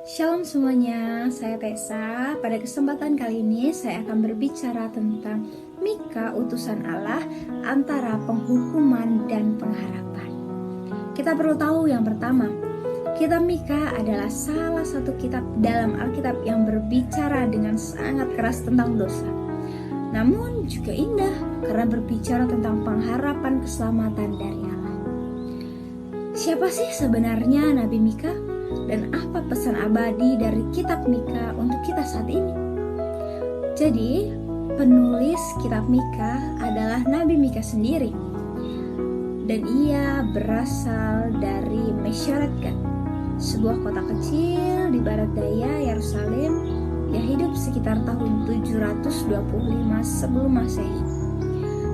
Shalom semuanya, saya Tessa. Pada kesempatan kali ini saya akan berbicara tentang Mika utusan Allah antara penghukuman dan pengharapan. Kita perlu tahu yang pertama, kitab Mika adalah salah satu kitab dalam Alkitab yang berbicara dengan sangat keras tentang dosa. Namun juga indah karena berbicara tentang pengharapan keselamatan dari Allah. Siapa sih sebenarnya Nabi Mika? Dan apa pesan abadi dari kitab Mika untuk kita saat ini? Jadi, penulis kitab Mika adalah Nabi Mika sendiri. Dan ia berasal dari Mesyaret, sebuah kota kecil di barat daya Yerusalem yang hidup sekitar tahun 725 sebelum Masehi.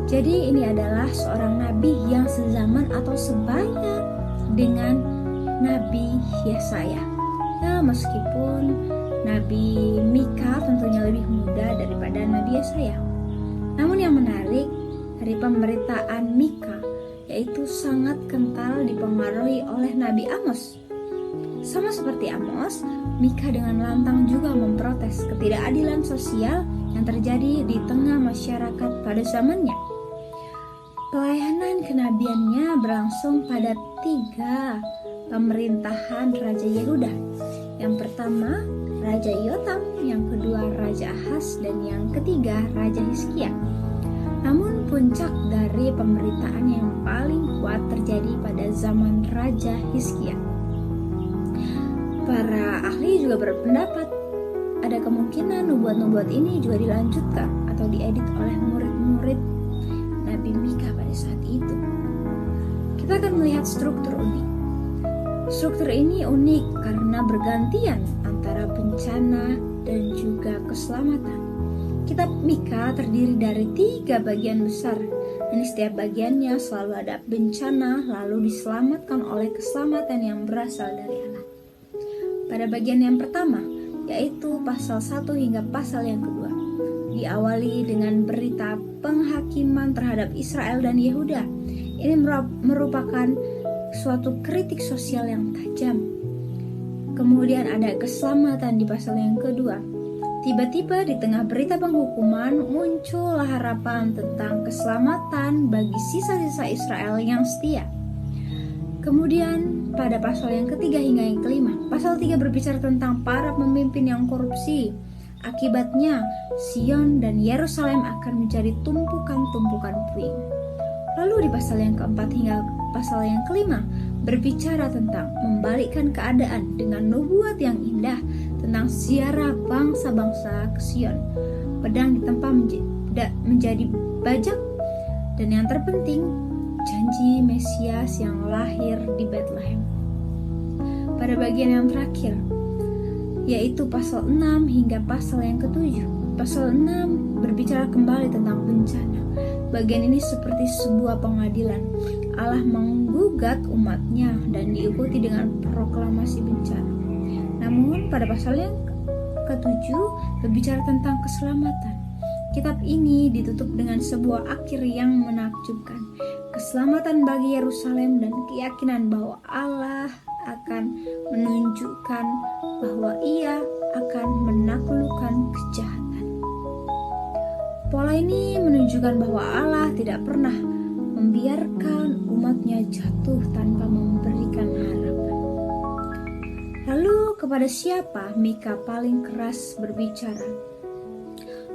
Jadi ini adalah seorang nabi yang sezaman atau sebaya dengan Nabi Yesaya. Ya, meskipun Nabi Mika tentunya lebih muda daripada Nabi Yesaya. Namun yang menarik dari pemberitaan Mika yaitu sangat kental dipengaruhi oleh Nabi Amos. Sama seperti Amos, Mika dengan lantang juga memprotes ketidakadilan sosial yang terjadi di tengah masyarakat pada zamannya. Pelayanan kenabiannya berlangsung pada 3 pemerintahan Raja Yehuda. Yang pertama Raja Yotam, yang kedua Raja Ahaz, dan yang ketiga Raja Hizkia. Namun puncak dari pemerintahan yang paling kuat terjadi pada zaman Raja Hizkia. Para ahli juga berpendapat ada kemungkinan nubuat-nubuat ini juga dilanjutkan atau diedit oleh murid-murid Nabi Mika pada saat itu. Kita akan melihat struktur unik. Struktur ini unik karena bergantian antara bencana dan juga keselamatan. Kitab Mika terdiri dari 3 bagian besar, dan di setiap bagiannya selalu ada bencana lalu diselamatkan oleh keselamatan yang berasal dari Allah. Pada bagian yang pertama, yaitu pasal 1 hingga pasal yang kedua, diawali dengan berita penghakiman terhadap Israel dan Yehuda. Ini merupakan suatu kritik sosial yang tajam. Kemudian ada keselamatan di pasal yang kedua. Tiba-tiba di tengah berita penghukuman muncullah harapan tentang keselamatan bagi sisa-sisa Israel yang setia. Kemudian pada pasal yang ketiga hingga yang kelima, pasal 3 berbicara tentang para pemimpin yang korupsi. Akibatnya Sion dan Yerusalem akan menjadi tumpukan-tumpukan puing. Lalu di pasal yang keempat hingga pasal yang kelima berbicara tentang membalikkan keadaan dengan nubuat yang indah tentang ziarah bangsa-bangsa ke Sion. Pedang ditempa menjadi bajak, dan yang terpenting janji Mesias yang lahir di Bethlehem. Pada bagian yang terakhir, yaitu pasal 6 hingga pasal yang ke-7. Pasal 6 berbicara kembali tentang bencana. Bagian ini seperti sebuah pengadilan. Allah menggugat umatnya dan diikuti dengan proklamasi bencana. Namun pada pasal yang ke-7 berbicara tentang keselamatan. Kitab ini ditutup dengan sebuah akhir yang menakjubkan. Keselamatan bagi Yerusalem dan keyakinan bahwa Allah akan menunjukkan bahwa Ia akan menaklukkan kejahatan. Pola ini menunjukkan bahwa Allah tidak pernah membiarkan umatnya jatuh tanpa memberikan harapan. Lalu kepada siapa Mika paling keras berbicara?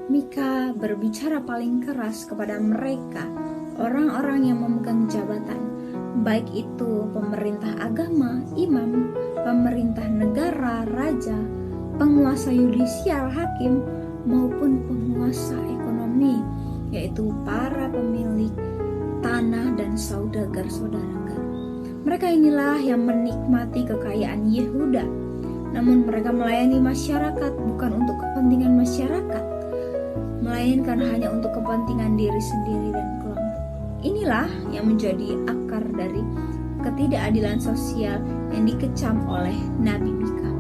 Mika berbicara paling keras kepada mereka, orang-orang yang memegang jabatan, baik itu pemerintah agama, imam, pemerintah negara, raja, penguasa yudisial, hakim, maupun penguasa ekonomi, yaitu para pemilik tanah dan saudagar-saudagar. Mereka inilah yang menikmati kekayaan Yehuda, namun mereka melayani masyarakat bukan untuk kepentingan masyarakat, melainkan hanya untuk kepentingan diri sendiri dan kelompok. Inilah yang menjadi akar dari ketidakadilan sosial yang dikecam oleh Nabi Mika.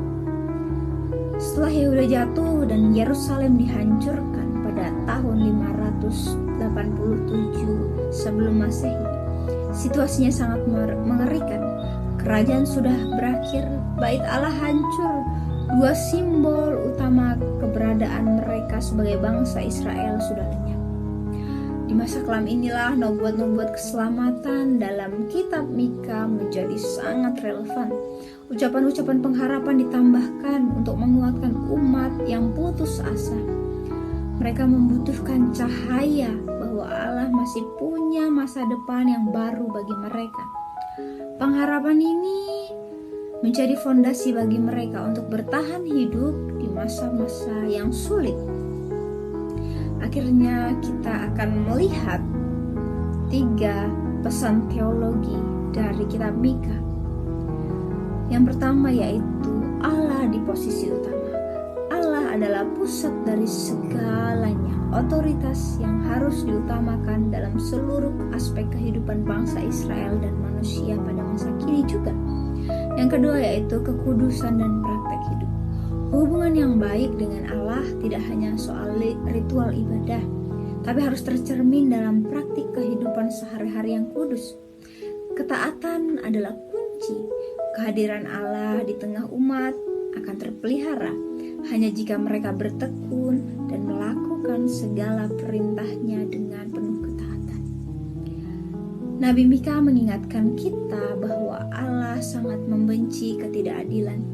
Setelah Yehuda jatuh dan Yerusalem dihancurkan pada tahun 587 sebelum Masehi, situasinya sangat mengerikan. Kerajaan sudah berakhir, bait Allah hancur, Dua simbol utama keberadaan mereka sebagai bangsa Israel sudah lenyap. Di masa kelam inilah nubuat-nubuat keselamatan dalam kitab Mika menjadi sangat relevan. Ucapan-ucapan pengharapan ditambahkan untuk menguatkan umat yang putus asa. Mereka membutuhkan cahaya bahwa Allah masih punya masa depan yang baru bagi mereka. Pengharapan ini menjadi fondasi bagi mereka untuk bertahan hidup di masa-masa yang sulit. Akhirnya kita akan melihat 3 pesan teologi dari kitab Mika. Yang pertama yaitu Allah di posisi utama. Allah adalah pusat dari segalanya, otoritas yang harus diutamakan dalam seluruh aspek kehidupan bangsa Israel dan manusia pada masa kini juga. Yang kedua yaitu kekudusan dan praktek hidup. Hubungan yang baik dengan Allah tidak hanya soal ritual ibadah, tapi harus tercermin dalam praktik kehidupan sehari-hari yang kudus. Ketaatan adalah kunci. Kehadiran Allah di tengah umat akan terpelihara hanya jika mereka bertekun dan melakukan segala perintahnya dengan penuh ketaatan. Nabi Mika mengingatkan kita bahwa Allah sangat membenci ketidakadilan,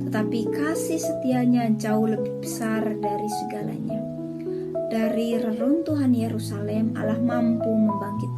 tetapi kasih setianya jauh lebih besar dari segalanya. Dari reruntuhan Yerusalem, Allah mampu membangkitkan